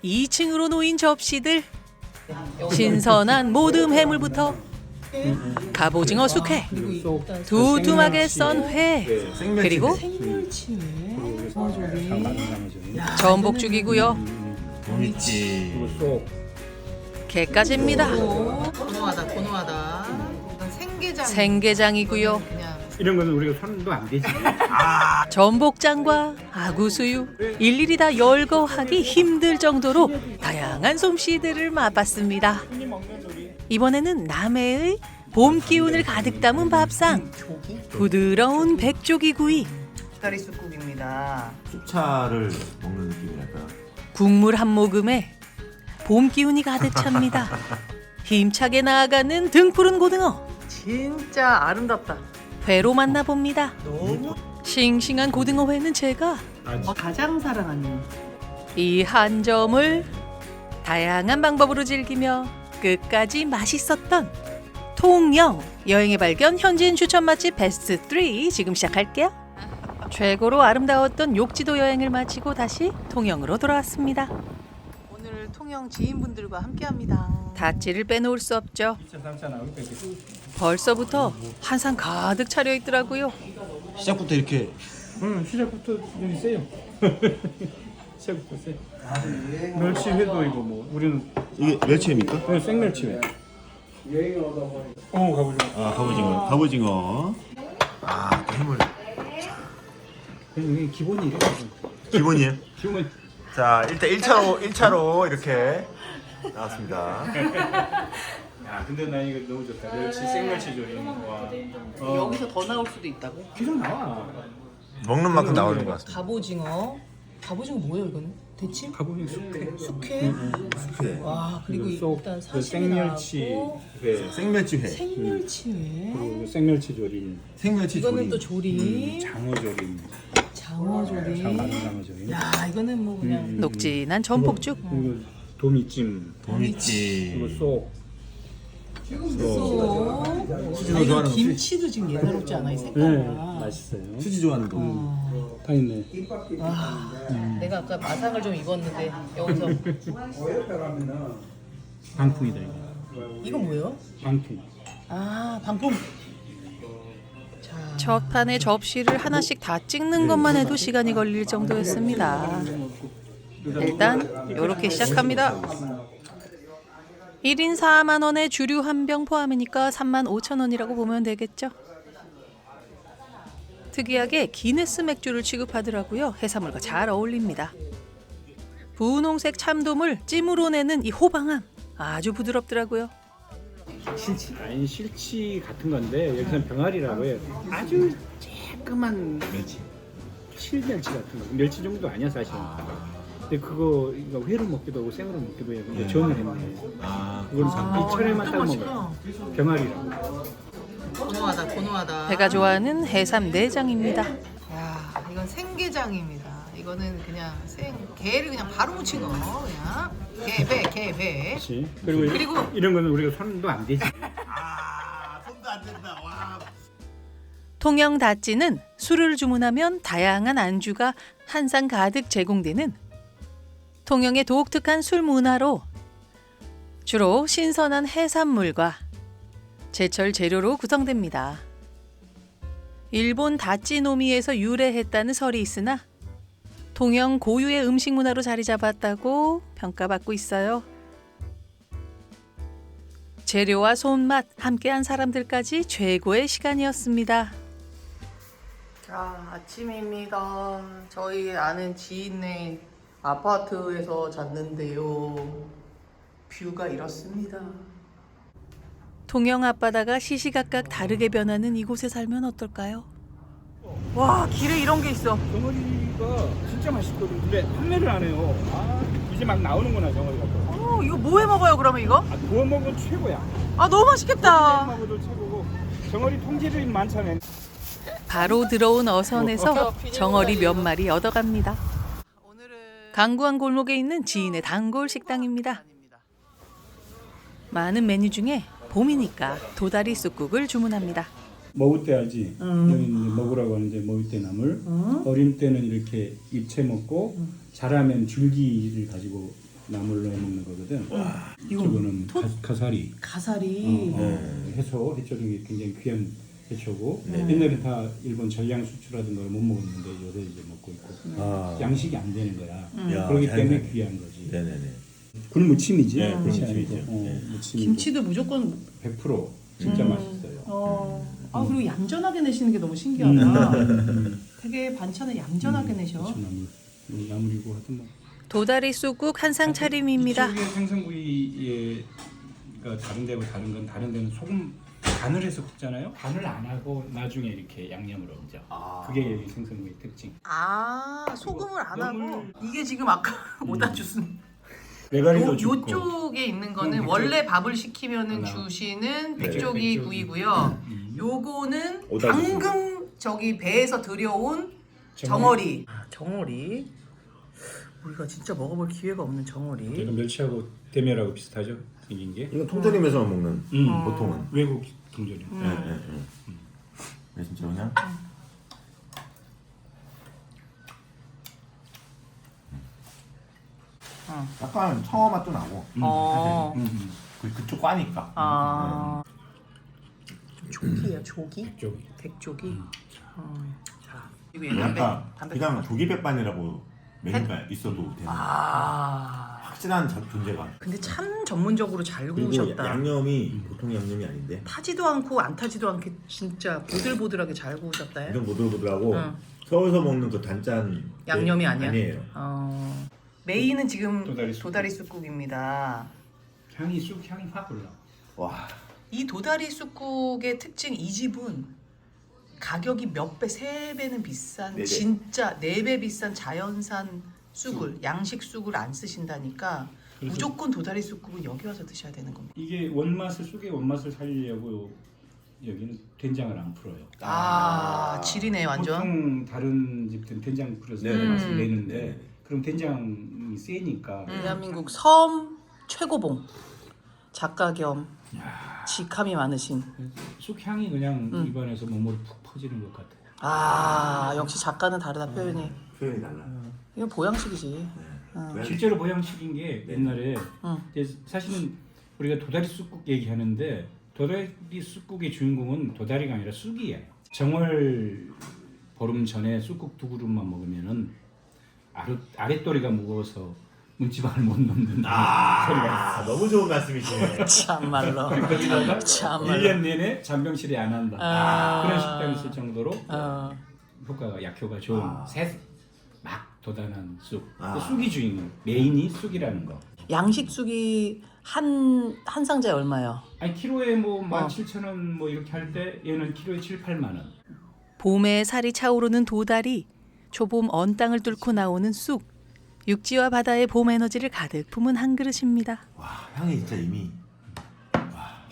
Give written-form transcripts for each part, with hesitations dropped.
2층으로 놓인 접시들, 신선한 모듬 해물부터 갑오징어 숙회, 두툼하게 썬 회, 그리고 전복죽이고요. 게까지입니다. 고노하다. 이건 생게장이고요. 이런 거는 우리가 손도 안 되지. 전복장과 아구수유, 일일이 다 열거하기 힘들 정도로 다양한 솜씨들을 맛봤습니다. 이번에는 남해의 봄 기운을 가득 담은 밥상, 부드러운 백조기구이, 다리쑥국입니다. 쑥차를 먹는 느낌이랄까요? 국물 한 모금에 봄 기운이 가득 찹니다. 힘차게 나아가는 등푸른 고등어, 진짜 아름답다. 회로 만나봅니다. 너무 싱싱한 고등어회는 제가 가장 사랑하는. 이 한 점을 다양한 방법으로 즐기며 끝까지 맛있었던 통영 여행의 발견 현지인 추천 맛집 베스트 3 지금 시작할게요. 최고로 아름다웠던 욕지도 여행을 마치고 다시 통영으로 돌아왔습니다. 오늘 통영 지인분들과 함께합니다. 다찌를 빼놓을 수 없죠. 벌써부터 한상 가득 차려 있더라고요. 시작부터 이렇게 시작부터 눈이 세요. 시작부터 세. 멸치회도 이거 뭐 우리는 이게 멸치입니까? 생멸치회. 가보죠. 아 갑오징어. 아 또 해물 이게 기본이 이래. 기본이에요. 기본. 자 일단 1차로 이렇게 나왔습니다. 야 근데 나 이거 너무 좋다. 멸치 생멸치 조림. 와. 여기서 더 나올 수도 있다고? 계속 나와. 먹는 만큼 나오는 것 같습니다. 갑오징어. 갑오징어 뭐예요 이거는? 대침? 가보니 숙회. 숙회? 숙회, 와 그리고 일단 사시미 생멸치 나왔고 회. 생멸치회, 생멸치회. 그리고 생멸치 조림. 생멸치 이거는 조림. 또 조림. 장어 조림. 장어조림. 장어 조림. 야 이거는 뭐 그냥 녹진한 전복죽, 그리고 도미찜. 도미찜. 그리고 쏙. 수지도 좋아하는 거. 김치도 지금 예사롭지 않아 이 네, 색깔이. 맛있어요. 수지 좋아하는 거. 다 있네. 내가 아까 마상을 좀 입었는데 여기서 방풍이다 이거. 이건 뭐예요? 방풍. 아 방풍. 자 첫 판에 접시를 하나씩 다 찍는 것만 해도 시간이 걸릴 정도였습니다. 일단 이렇게 시작합니다. 1인 4만 원에 주류 한 병 포함이니까 3만 5천 원이라고 보면 되겠죠. 특이하게 기네스 맥주를 취급하더라고요. 해산물과 잘 어울립니다. 분홍색 참돔을 찜으로 내는 이 호방함 아주 부드럽더라고요. 실치. 아니 실치 같은 건데 여기서는 병아리라고 해요. 아주 조그만 멸치. 실멸치 같은 거. 멸치 정도 아니야 사실은. 근데 그거 이거 회로 먹기도 하고 생으로 먹기도 해요. 근데 전을 했네. 아 그건 이 철에만 딱 먹어. 병아리라고. 고노하다. 제가 좋아하는 해삼 내장입니다. 야 이건 생게장입니다. 이거는 그냥 게를 그냥 바로 무친 거 그냥 게회. 그렇지. 그리고 이런 거는 우리가 손도 안 되지. 손도 안 된다. 와. 통영 다찌는 술을 주문하면 다양한 안주가 한 상 가득 제공되는 통영의 독특한 술 문화로 주로 신선한 해산물과 제철 재료로 구성됩니다. 일본 다찌노미에서 유래했다는 설이 있으나 통영 고유의 음식 문화로 자리 잡았다고 평가받고 있어요. 재료와 손맛 함께한 사람들까지 최고의 시간이었습니다. 자 아침입니다. 저희 아는 지인네 아파트에서 잤는데요. 뷰가 이렇습니다. 통영 앞바다가 시시각각 다르게 변하는 이곳에 살면 어떨까요? 와 길에 이런 게 있어. 정어리가 진짜 맛있거든. 근데 판매를 안 해요. 아, 이제 막 나오는구나 정어리가. 이거 뭐 해 먹어요 그러면 이거? 아, 구워 먹으면 최고야. 아 너무 맛있겠다. 먹어도 최고고. 정어리 통째로 많잖아요. 바로 들어온 어선에서 정어리 몇 마리 얻어갑니다. 강구한 골목에 있는 지인의 단골 식당입니다. 많은 메뉴 중에 봄이니까 도다리 쑥국을 주문합니다. 먹을 때 알지? 여기 이제 먹으라고 하는 이제 먹을 때 나물. 어린 때는 이렇게 입채 먹고 자라면 줄기를 가지고 나물로 해 먹는 거거든. 이건 저거는 가사리. 가사리. 해초 중에 굉장히 귀한 해초고 네. 옛날에 다 일본 전량 수출하던 걸 못 먹었는데 요새 이제 먹고 있고 아. 양식이 안 되는 거야. 야, 그렇기 때문에 잘했네. 귀한 거지. 네네네. 굴무침이지. 네, 그렇지 굴무침이죠. 않고. 네. 무침이고. 김치도 무조건 100% 진짜 맛있어요. 아 그리고 얌전하게 내시는 게 너무 신기하다. 되게 반찬을 얌전하게 내셔. 그렇죠, 나물이고 하여튼 뭐. 도다리 쑥국 한상 차림입니다. 이쪽에 생선구이가 다른 데고 다른 건 다른 데는 소금 간을 해서 굽잖아요. 간을 안 하고 나중에 이렇게 양념을 얹어. 그게 여기 생선구이 특징. 아 소금을 안 하고 너물- 이게 지금 아까 오다 주신 메가리도 줍고. 요쪽에 있는 거는 백조- 원래 밥을 시키면은 하나. 주시는 네, 백조기 백조기. 구이고요. 요거는 오다 방금 저기 배에서 들여온 정어리. 정어리. 우리가 진짜 먹어볼 기회가 없는 정어리. 이거 멸치하고 대멸하고 비슷하죠? 생긴 게. 이거 통조림에서만 먹는 보통은. 외국 동전이. 네, 진짜 그냥. 약간 청어 맛도 나고. 어. 그쪽 과니까. 아. 조기예요, 조기? 백조기. 백조기. 자, 이거 약간 담배. 그냥 조기백반이라고 메뉴가 있어도 되는. 아. 확실한 존재감. 근데 참 전문적으로 잘 그리고 구우셨다. 양념이 보통 양념이 아닌데 타지도 않고 안 타지도 않게 진짜 보들보들하게 잘 구우셨다. 이런 보들보들하고 응. 서울서 먹는 그 단짠 양념이 아니야? 아니에요. 메인은 지금 도다리 도다리, 쑥국. 쑥국입니다. 향이 쑥 향이 확 올라. 와, 이 도다리 쑥국의 특징 이 집은 가격이 몇 배, 3배는 비싼 네 배. 진짜 4배 비싼 자연산 쑥을 양식 쑥을 안 쓰신다니까 그래서- 무조건 도다리 쑥국은 여기 와서 드셔야 되는 겁니다. 이게 원맛을 쑥의 원맛을 살리려고 여기는 된장을 안 풀어요. 아, 질이네 완전. 보통 다른 집들은 된장 풀어서 네. 맛을 내는데 네. 그럼 된장이 세니까 대한민국 섬 최고봉 작가 겸 직함이 많으신. 쑥 향이 그냥 입안에서 몸으로 푹 퍼지는 것 같아요. 아 역시 작가는 다르다 표현이. 표현이 달라. 이건 보양식이지. 실제로 보양식인 게 옛날에 응. 이제 사실은 우리가 도다리 쑥국 얘기하는데 도다리 쑥국의 주인공은 도다리가 아니라 쑥이에요. 정월 보름 전에 쑥국 2그릇만 먹으면은 아랫도리가 무거워서 문지방을 못 넘는 소리가 있어. 너무 좋은 말씀이시네. 참말로. 거기다가 참말로. 1년 내내 잔병실이 안 한다. 그런 식당이 있을 정도로 효과가 약효가 좋은 막 도단한 쑥. 그 쑥이 주인공. 메인이 쑥이라는 거. 양식 쑥이 한 상자에 얼마요? 아니 키로에 뭐 17,000원 뭐 이렇게 할 때 얘는 키로에 7, 8만 원. 봄에 살이 차오르는 도다리, 초봄 언 땅을 뚫고 나오는 쑥, 육지와 바다의 봄 에너지를 가득 품은 한 그릇입니다. 와, 향이 진짜 이미 와.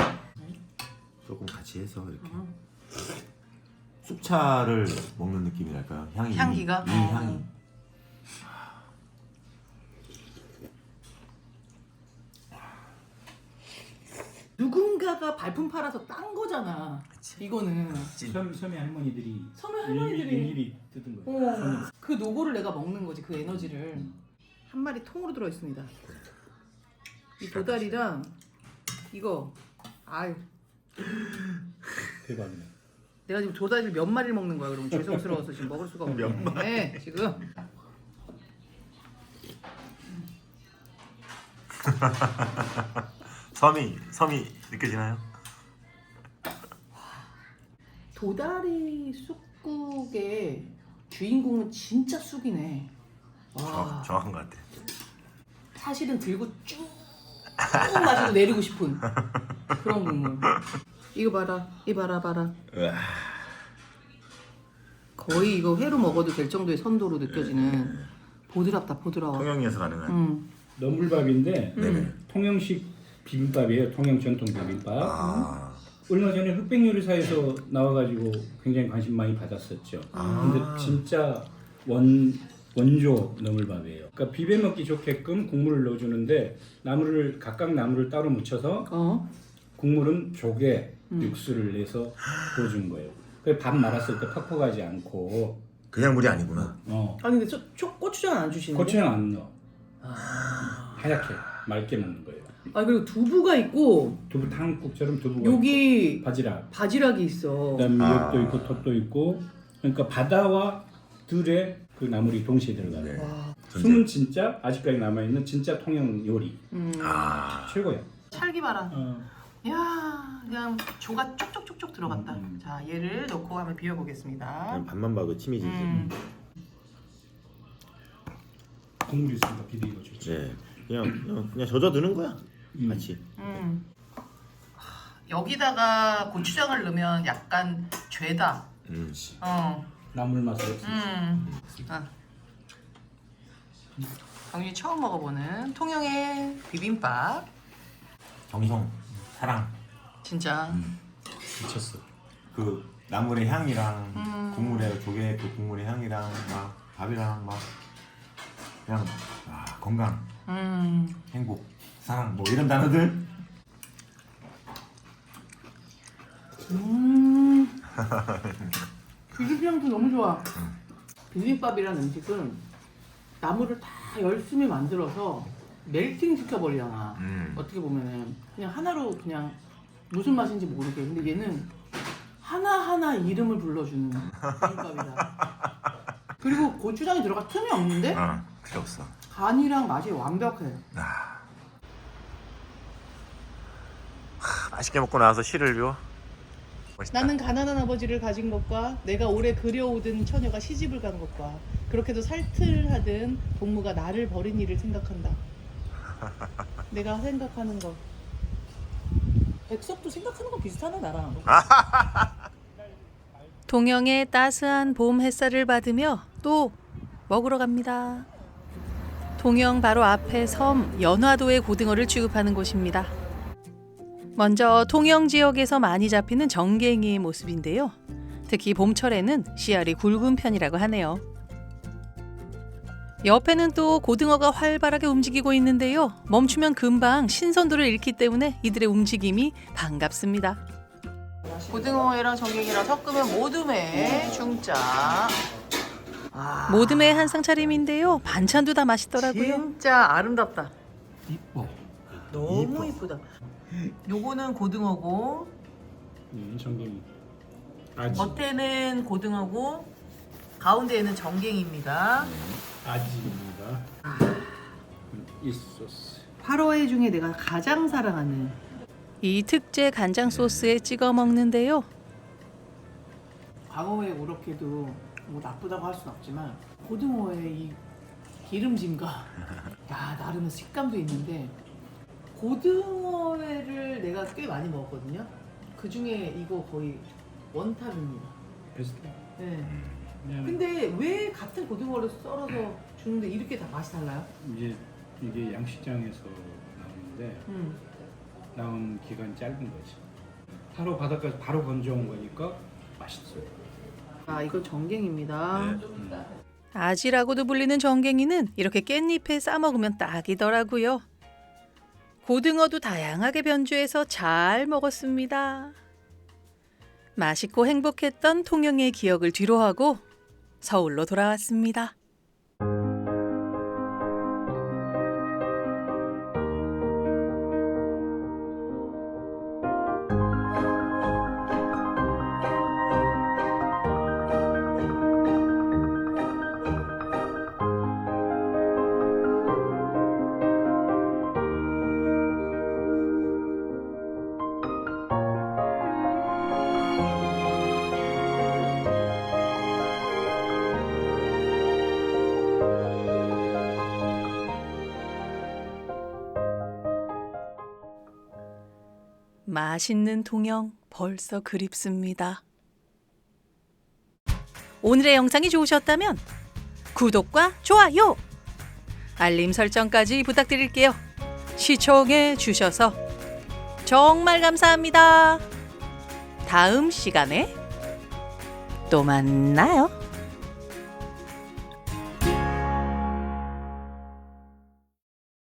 조금 같이 해서 이렇게 쑥차를 먹는 느낌이랄까요? 향이 향기가? 이미 향이. 누군가가 발품 팔아서 딴 거잖아. 이거는. 섬의 할머니들이 섬의 할머니들이. 일일이 뜯은 거예요. 그 노고를 내가 먹는 거지 그 에너지를. 한 마리 통으로 들어 있습니다. 이 도다리랑 이거 아유 대박이네. 내가 지금 도다리를 몇 마리를 먹는 거야. 그러면 죄송스러워서 지금 먹을 수가 없네. 몇 마리? 지금. 섬이 느껴지나요? 도다리 쑥국의 주인공은 진짜 쑥이네. 와. 정확한 것 같아. 사실은 들고 쭉 마시고 내리고 싶은 그런 국물. 이거 봐라, 봐라. 거의 이거 회로 먹어도 될 정도의 선도로 느껴지는 보드랍다 보드라워. 통영에서 가능한. 너물밥인데 네네. 통영식 비빔밥이에요. 통영 전통 비빔밥. 아, 얼마 전에 흑백요리사에서 나와가지고 굉장히 관심 많이 받았었죠. 근데 진짜 원조 너물밥이에요. 그러니까 비벼 먹기 좋게끔 국물을 넣어주는데 각각 나물을 따로 묻혀서 국물은 조개 육수를 내서 부어준 거예요. 그래서 밥 말았을 때 퍽퍽하지 않고. 그냥 물이 아니구나. 아니 근데 고추장 안 주시는데? 고추장 안 넣어. 하얗게 맑게 먹는 거예요. 아 그리고 두부가 있고 두부 탕국처럼 두부가 여기 있고, 바지락, 바지락이 있어. 그다음에 미역도 있고 톳도 있고, 그러니까 바다와 들의 그 나물이 동시에 들어가요. 네. 와. 숨은 진짜 아직까지 남아 있는 진짜 통영 요리 아. 최고야. 찰기 봐라. 어. 야 그냥 조가 쪽쪽쪽쪽 들어갔다. 음. 자 얘를 넣고 한번 비벼보겠습니다. 그냥 밥만 봐도 침이 지지. 국물이 있으니까 비비고 좋죠. 네. 그냥 젖어드는 거야. 같이. 여기다가 고추장을 넣으면 약간 죄다. 나물 맛을 없이. 아. 강준이 처음 먹어보는 통영의 비빔밥. 정성, 사랑. 진짜. 미쳤어. 그 나물의 향이랑 국물의 조개 그 국물의 향이랑 막 밥이랑 막 그냥 건강, 행복, 사랑 뭐 이런 단어들. 비빔향도 너무 좋아. 비빔밥이라는 음식은 나물을 다 열심히 만들어서 멜팅 시켜버리잖아. 어떻게 보면은 그냥 하나로 그냥 무슨 맛인지 모르게. 근데 얘는 하나하나 이름을 불러주는 비빔밥이다. 그리고 고추장이 들어갈 틈이 없는데 필요 없어. 간이랑 맛이 완벽해. 맛있게 먹고 나와서 시를 비워. 멋있다. 나는 가난한 아버지를 가진 것과 내가 오래 그려오던 처녀가 시집을 간 것과 그렇게도 살틀하던 동무가 나를 버린 일을 생각한다. 내가 생각하는 것. 백석도 생각하는 거 비슷하네 나랑. 통영의 따스한 봄 햇살을 받으며 또 먹으러 갑니다. 통영 바로 앞에 섬 연화도의 고등어를 취급하는 곳입니다. 먼저 통영 지역에서 많이 잡히는 정갱이의 모습인데요. 특히 봄철에는 씨알이 굵은 편이라고 하네요. 옆에는 또 고등어가 활발하게 움직이고 있는데요. 멈추면 금방 신선도를 잃기 때문에 이들의 움직임이 반갑습니다. 고등어회랑 정갱이랑 섞으면 모둠회 중짜. 모듬의 한상 차림인데요. 반찬도 다 맛있더라고요. 진짜 아름답다. 이뻐. 너무 이쁘다. 요거는 고등어고 정갱이. 아지. 겉에는 고등어고 가운데에는 정갱이입니다. 아지입니다. 이 소스. 8호회 중에 내가 가장 사랑하는 이 특제 간장 소스에 찍어 먹는데요. 광어회 우럭회도 뭐 나쁘다고 할 순 없지만 고등어의 이 기름짐과 야 나름의 식감도 있는데 고등어회를 내가 꽤 많이 먹었거든요. 그 중에 이거 거의 원탑입니다. 베스트. 네. 왜냐면 근데 왜 같은 고등어를 썰어서 주는데 이렇게 다 맛이 달라요? 이게 양식장에서 나오는데 나온 기간이 짧은 거지. 바로 바닷가에서 바로 건져온 거니까 맛있어요. 아 이거 정갱입니다. 아지라고도 불리는 정갱이는 이렇게 깻잎에 싸 먹으면 딱이더라고요. 고등어도 다양하게 변주해서 잘 먹었습니다. 맛있고 행복했던 통영의 기억을 뒤로하고 서울로 돌아왔습니다. 맛있는 통영 벌써 그립습니다. 오늘의 영상이 좋으셨다면 구독과 좋아요, 알림 설정까지 부탁드릴게요. 시청해 주셔서 정말 감사합니다. 다음 시간에 또 만나요.